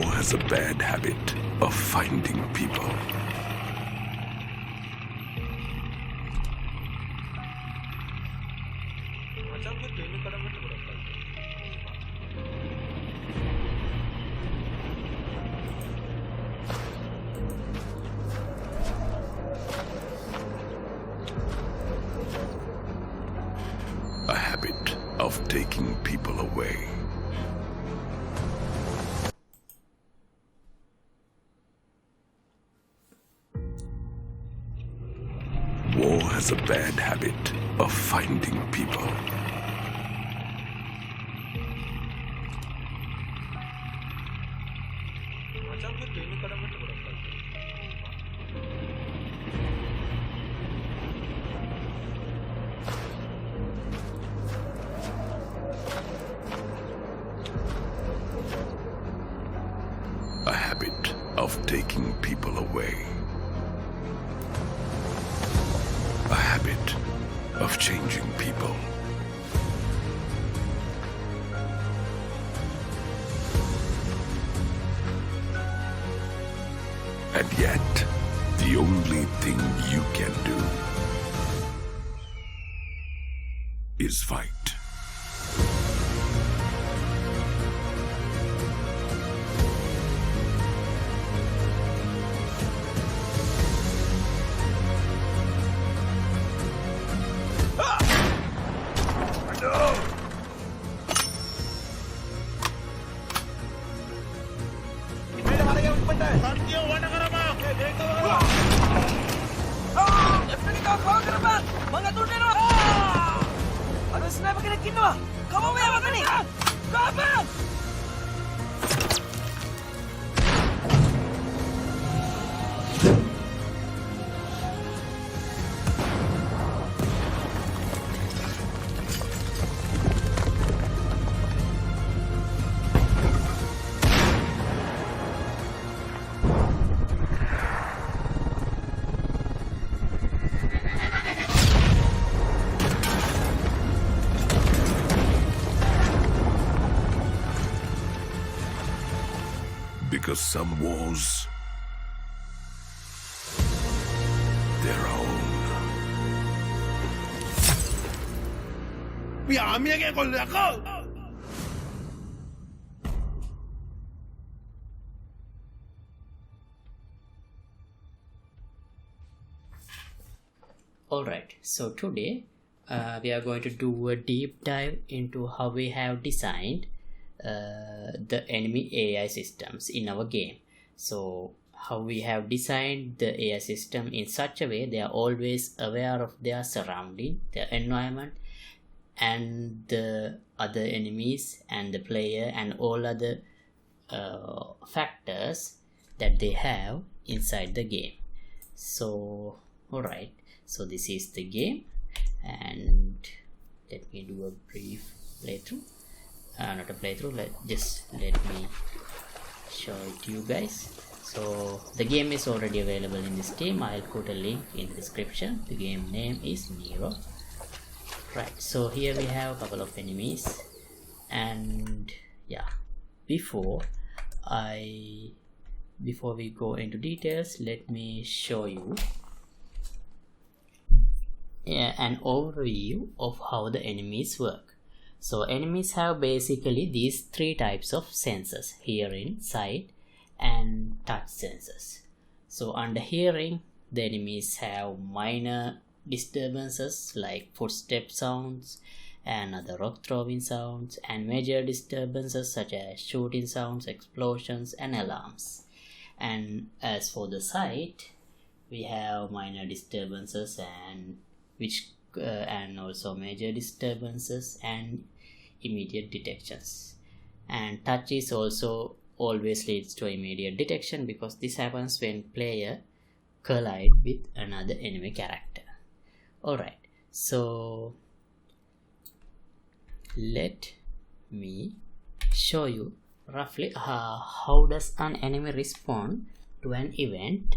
War has a bad habit of finding people. A habit of taking people away. War has a bad habit of finding people. A habit of taking people away. A habit of changing people. And yet, the only thing you can do is fight. Because some wars, their own. Alright, so today we are going to do a deep dive into how we have designed the enemy AI systems in our game. So how we have designed the AI system in such a way they are always aware of their surrounding, their environment, and the other enemies and the player and all other factors that they have inside the game. So alright, so this is the game, and let me do a brief playthrough. Not a playthrough, let me show it to you guys. So the game is already available in this Steam. I'll put a link in the description. The game name is Nero. Right, so here we have a couple of enemies, and yeah, before we go into details, let me show you an overview of how the enemies work. So enemies have basically these three types of sensors: hearing, sight, and touch sensors. So under hearing, the enemies have minor disturbances like footstep sounds and other rock throwing sounds, and major disturbances such as shooting sounds, explosions, and alarms. And as for the sight, we have minor disturbances and also major disturbances and immediate detections. And touch is also always leads to immediate detection, because this happens when player collide with another enemy character. Alright, so let me show you roughly how does an enemy respond to an event.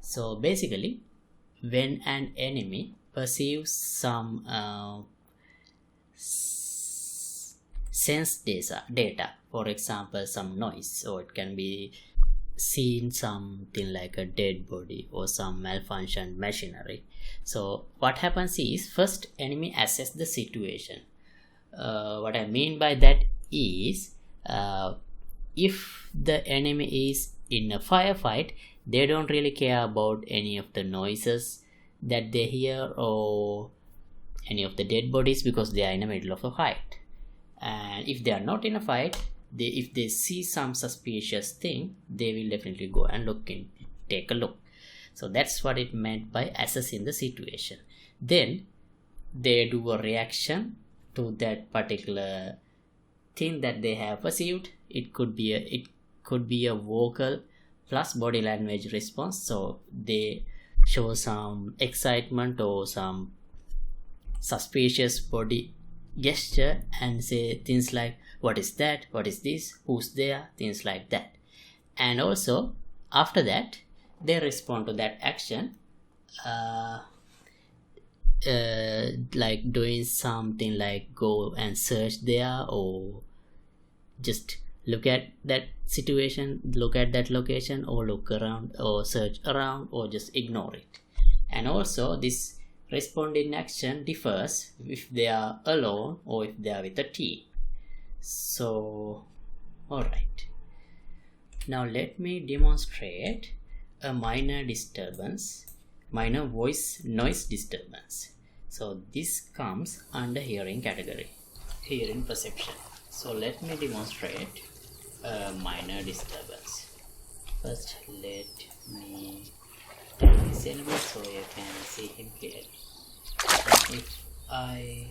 So basically, when an enemy perceives some sense data, for example some noise, or it can be seen something like a dead body or some malfunctioned machinery. So what happens is, first enemy assess the situation. What I mean by that is, if the enemy is in a firefight, they don't really care about any of the noises that they hear or any of the dead bodies, because they are in the middle of a fight. And if they are not in a fight, if they see some suspicious thing, they will definitely go and take a look. So that's what it meant by assessing the situation. Then they do a reaction to that particular thing that they have perceived. It could be a vocal plus body language response. So they show some excitement or some suspicious body gesture and say things like, what is that, what is this, who's there, things like that. And also after that they respond to that action, like doing something like go and search there, or just look at that situation, look at that location, or look around or search around, or just ignore it. And also this responding action differs if they are alone or if they are with a team. So alright, now let me demonstrate a minor voice noise disturbance. So this comes under hearing category, hearing perception. So let me demonstrate a minor disturbance. First let me tap this enemy so you can see him clearly. And if I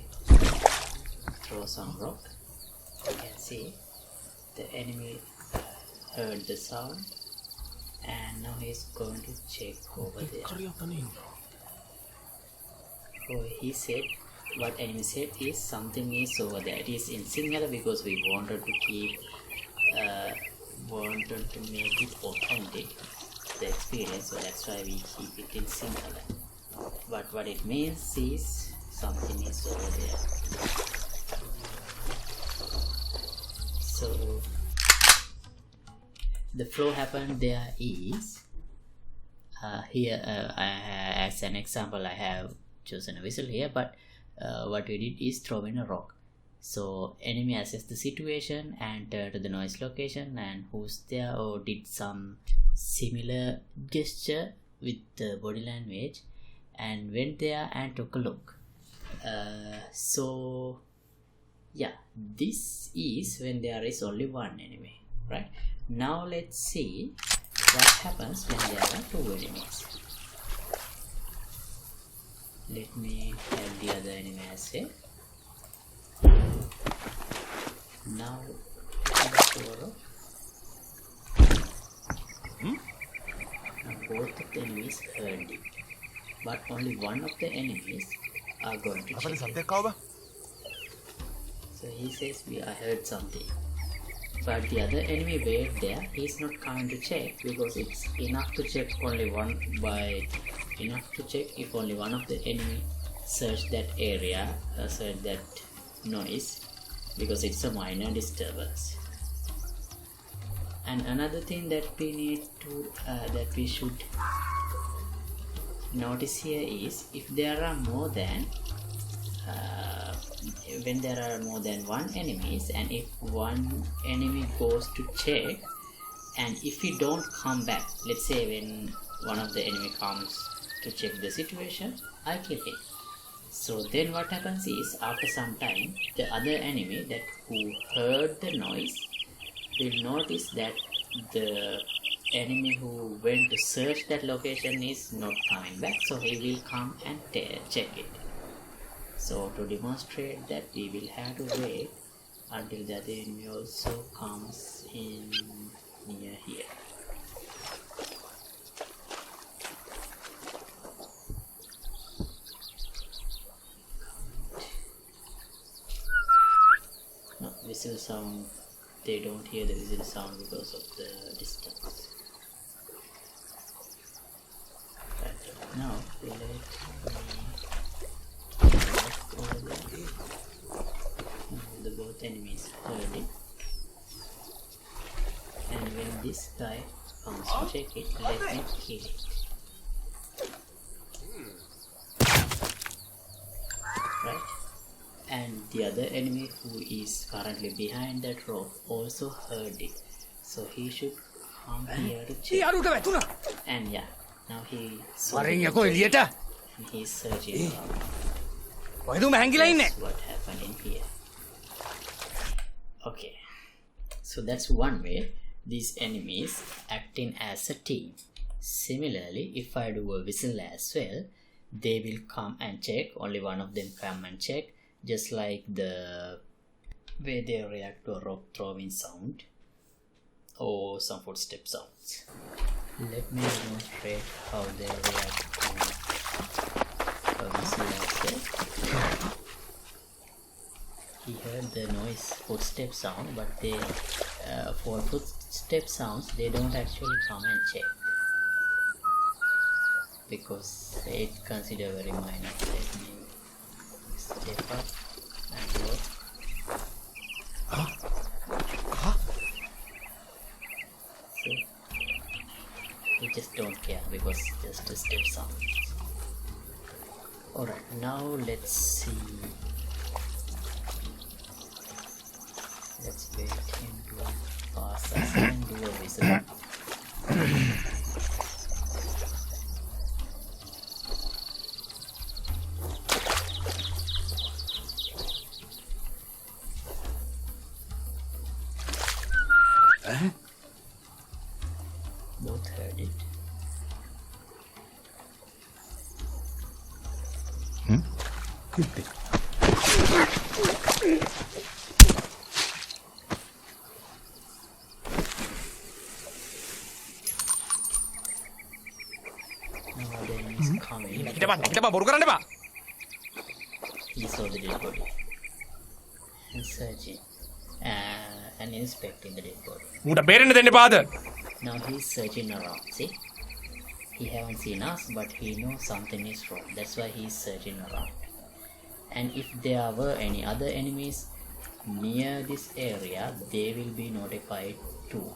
throw some rock, you can see the enemy heard the sound and now he's going to check over there. So he said, what enemy said is something is over there. It is in Sinhala because we wanted to make it authentic, the experience, so that's why we keep it in Sinhala. But what it means is something is over there. So the flow happened there is here, as an example I have chosen a whistle here, but what we did is throw in a rock. So enemy assessed the situation and turned to the noise location and who's there, or did some similar gesture with the body language and went there and took a look. So yeah, this is when there is only one enemy, right? Now let's see what happens when there are two enemies. Let me have the other enemy as well. Now now both of the enemies heard it, but only one of the enemies are going to check it. So he says, I heard something. But the other enemy wait there, he's not coming to check because it's enough to check if only one of the enemy search that area, search that noise, because it's a minor disturbance. And another thing that we need to that we should notice here is, if there are more than when there are more than one enemies, and if one enemy goes to check and if he don't come back, let's say when one of the enemy comes to check the situation, I kill him. So then what happens is, after some time the other enemy that who heard the noise will notice that the enemy who went to search that location is not coming back, so he will come and check it. So to demonstrate that, we will have to wait until the other enemy also comes in near here. No, whistle sound, they don't hear the whistle sound because of the distance. But now we let the both enemies heard it. this guy comes to check it, let me kill it. Right? And the other enemy who is currently behind that rock also heard it. So he should come here to check. And yeah, now he saw the picture and he's searching around. That's what happened in here. Okay, so that's one way these enemies acting as a team. Similarly, if I do a whistle as well, they will come and check. Only one of them come and check, just like the way they react to a rock throwing sound or some footstep sounds. Let me demonstrate how they react to a whistle as well. He heard the noise footstep sound, but they for footstep sounds they don't actually come and check because it consider very minor. Let me step up and look. So they just don't care because it's just a step sound. Alright, now let's see. Let's wait him to pass us and do a whistle. Both heard it. Now then he's coming. He saw the dead body and searching and inspecting the dead body. Now he's searching around. See, he haven't seen us, but he knows something is wrong. That's why he's searching around. And if there were any other enemies near this area, they will be notified too.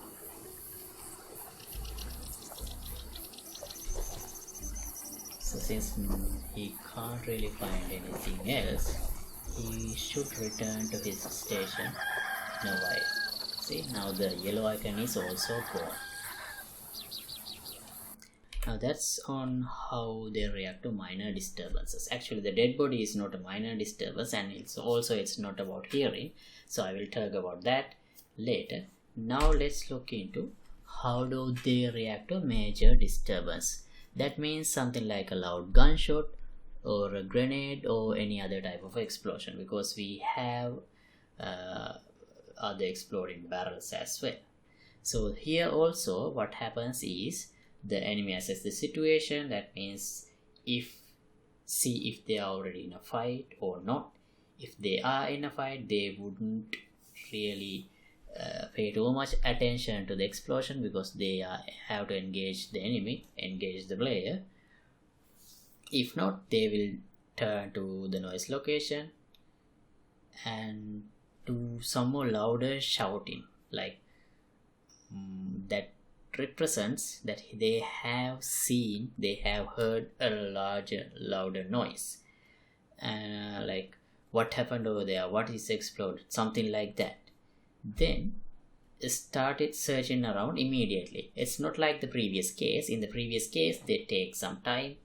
So since he can't really find anything else, he should return to his station in a while. See, now the yellow icon is also gone. Now that's on how they react to minor disturbances. Actually, the dead body is not a minor disturbance, and it's not about hearing. So I will talk about that later. Now let's look into how do they react to major disturbance. That means something like a loud gunshot or a grenade or any other type of explosion, because we have other exploding barrels as well. So here also what happens is the enemy assess the situation. That means see if they are already in a fight or not. If they are in a fight, they wouldn't really pay too much attention to the explosion because they have to engage the enemy, engage the player. If not, they will turn to the noise location and do some more louder shouting, like that represents that they have heard a louder noise, like what happened over there, what is exploded, something like that. Then started searching around immediately. It's not like the previous case. In the previous case, they take some time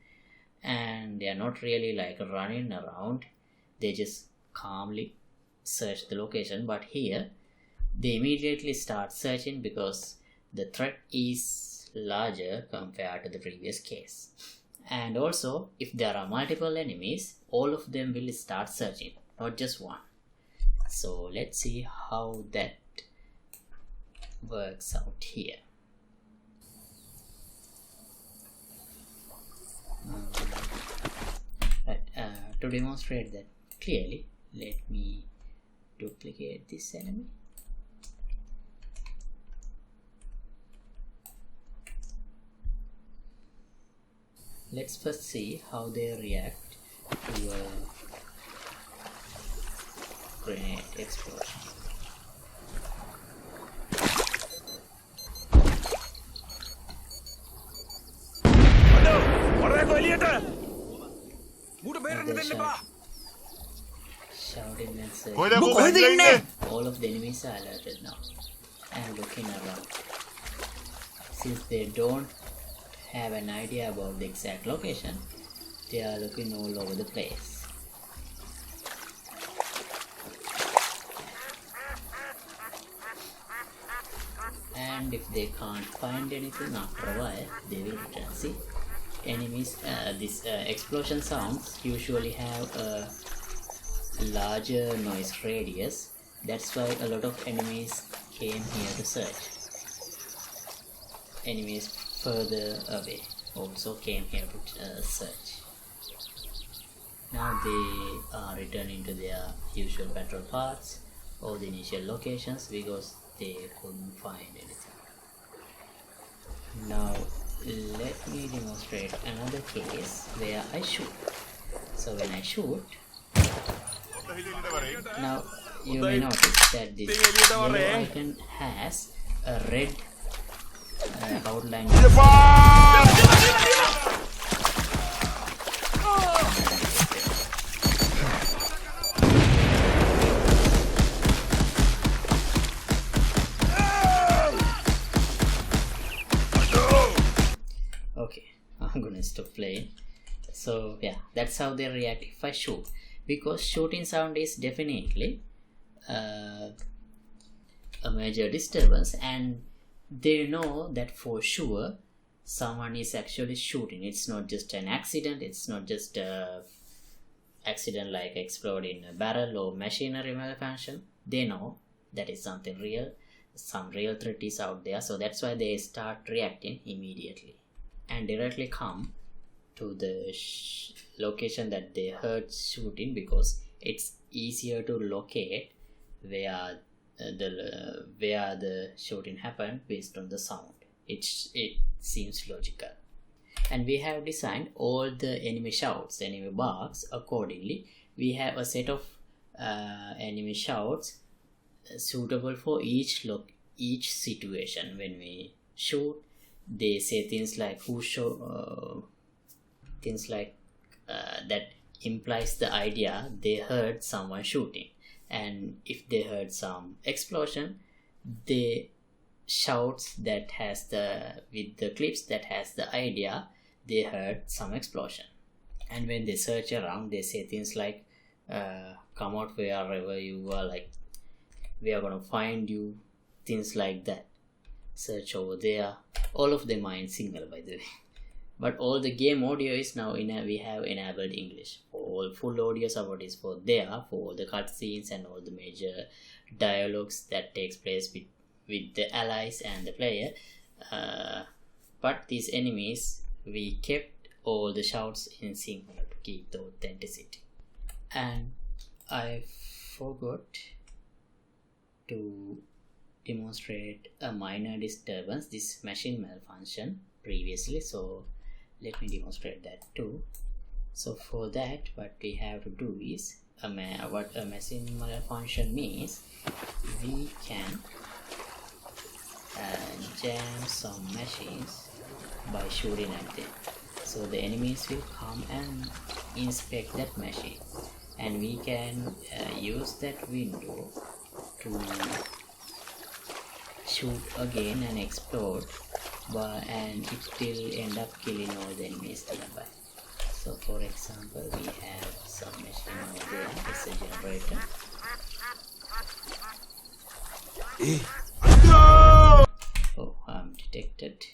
and they are not really like running around. They just calmly search the location. But here, they immediately start searching because the threat is larger compared to the previous case. And also, if there are multiple enemies, all of them will start searching, not just one. So let's see how that works out here. To demonstrate that clearly, let me duplicate this enemy. Let's first see how they react to a grenade explosion. shouting and searching. All of the enemies are alerted now and looking around. Since they don't have an idea about the exact location, they are looking all over the place. And if they can't find anything after a while, they will return. See, enemies, these explosion sounds usually have a larger noise radius. That's why a lot of enemies came here to search. Enemies further away also came here to search. Now they are returning to their usual battle paths or the initial locations because they couldn't find anything. Now let me demonstrate another case where I shoot. So when I shoot, now you may notice that this yellow icon has a red outline. Okay, I'm gonna stop playing. So yeah, that's how they react if I shoot, because shooting sound is definitely a major disturbance, and they know that for sure someone is actually shooting. It's not just an accident, it's not just a accident like exploding a barrel or machinery malfunction. They know that is something real, some real threat is out there, so that's why they start reacting immediately and directly come to the location that they heard shooting, because it's easier to locate where the shooting happened based on the sound. It seems logical. And we have designed all the enemy shouts, enemy barks accordingly. We have a set of enemy shouts suitable for each situation. When we shoot, they say things like that implies the idea they heard someone shooting. And if they heard some explosion, they shouts that has with the clips that has the idea they heard some explosion. And when they search around, they say things like come out wherever you are, like we are gonna find you, things like that. Search over there. All of them are in single, by the way. But all the game audio is now we have enabled English. All full audio support is for all the cutscenes and all the major dialogues that takes place with the allies and the player. But these enemies, we kept all the shouts in singular to keep the authenticity. And I forgot to demonstrate a minor disturbance, this machine malfunction previously, so let me demonstrate that too. So for that, what we have to do is what a machine malfunction means. We can jam some machines by shooting at them, so the enemies will come and inspect that machine, and we can use that window to shoot again and explode, and it will end up killing all the enemies nearby. So for example, we have some machine over there. It's a generator. Oh, I'm detected.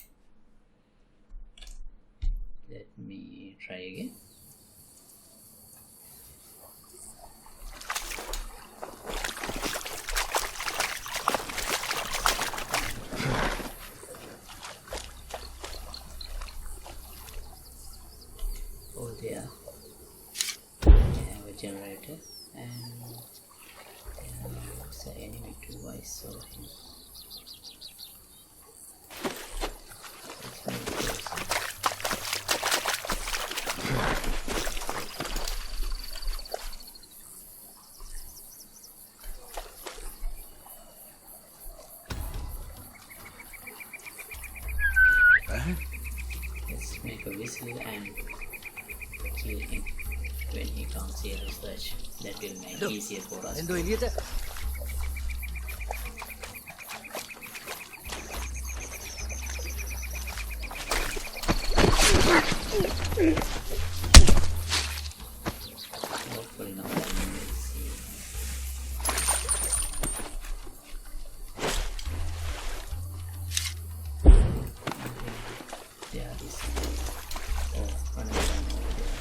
Let me try again. Oh, there we have a generator, and there's an enemy too. I saw him. Let's make a whistle and kill him. when he comes here to search. That will make it easier for us. එන්දෝ එළියට. Hopefully no enemy will see. There is another one over there.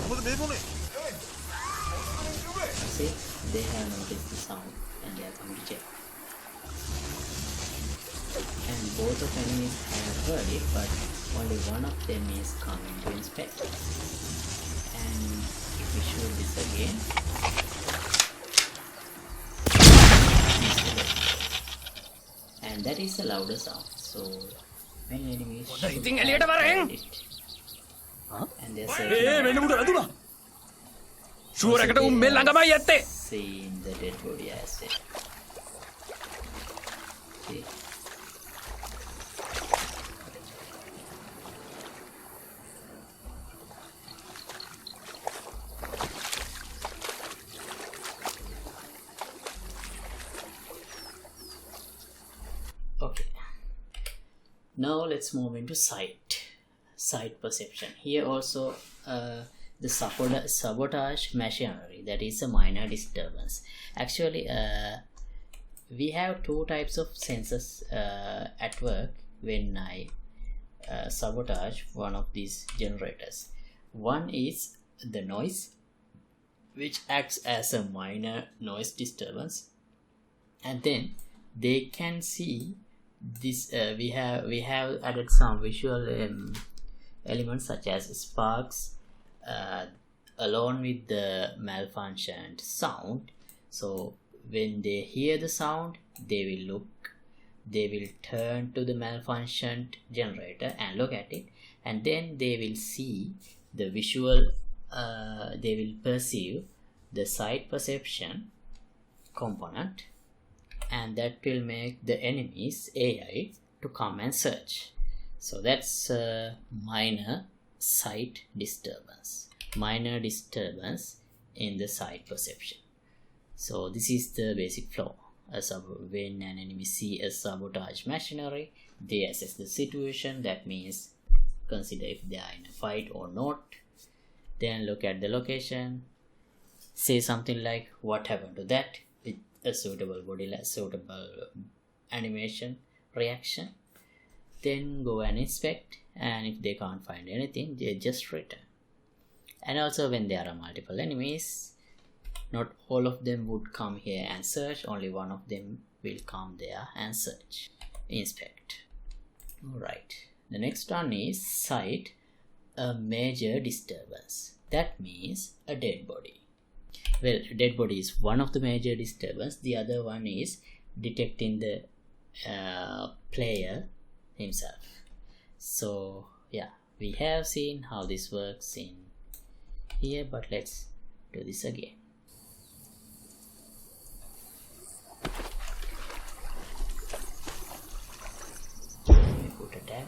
මොකද මේ මොනේ? See, they have noticed the sound and they are coming to check. And both of enemies have heard it, but only one of them is coming to inspect. And if we shoot this again, and that is a louder sound. So when enemies should ඉතින් එළියට have වරෙන්. heard it, and they're A searching වෙන්න මුඩ වැදුනා. Sure එකට උන් මේ ළඟමයි ඇත්තේ. seeing the dead body as well. See? Okay. Now let's move into sight perception. Here also the sabotage machinery, that is a minor disturbance. Actually we have two types of sensors at work when I sabotage one of these generators. One is the noise, which acts as a minor noise disturbance, and then they can see this. We have added some visual elements such as sparks along with the malfunctioned sound. So when they hear the sound, they will turn to the malfunctioned generator and look at it, and then they will see the visual, they will perceive the sight perception component, and that will make the enemy's AI to come and search. So that's a minor sight disturbance, in the sight perception. So this is the basic flow. When an enemy see a sabotage machinery, they assess the situation. That means consider if they are in a fight or not, then look at the location, say something like what happened to that with a suitable suitable animation reaction, then go and inspect, and if they can't find anything, they just return. And also when there are multiple enemies, not all of them would come here and search, only one of them will come there and search, inspect. Alright, the next one is sight a major disturbance. That means a dead body. Well, dead body is one of the major disturbance. The other one is detecting the player himself. So yeah, we have seen how this works in here, but let's do this again. Let me put a tag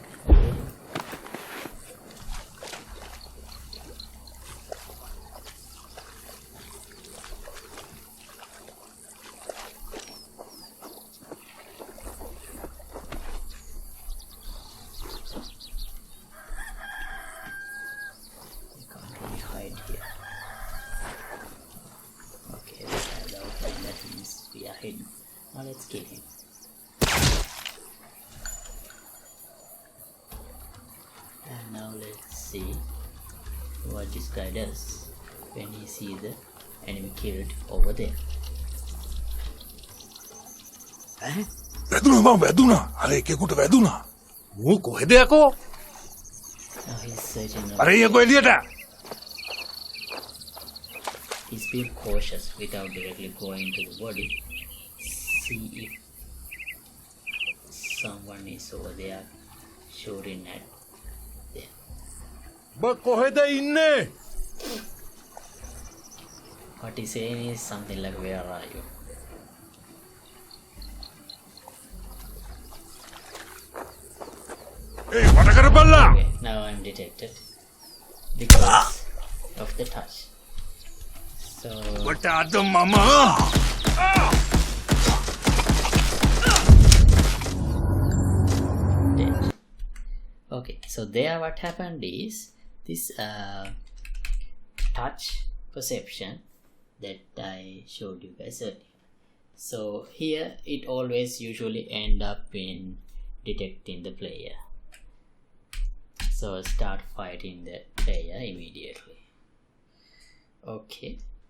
again. Now let's kill him. And now let's see what this guy does when he sees the enemy killed over there. වැදුනා අර එකෙකුට වැදුනා. ඌ කොහෙද යකෝ? Now he's searching. අර යකෝ එළියට. is be cautious without directly going to the body. See if someone is over there shooting at them. කොහෙද ඉන්නේ? What he's saying is something like, where are you? මට කරපල්ලා. Okay, now I'm detected because of the touch. So ඔබට අද මම dead. Okay, so there what happened is this touch perception that I showed you guys earlier. So here it always usually end up in detecting the player. So start fighting the player immediately. Okay.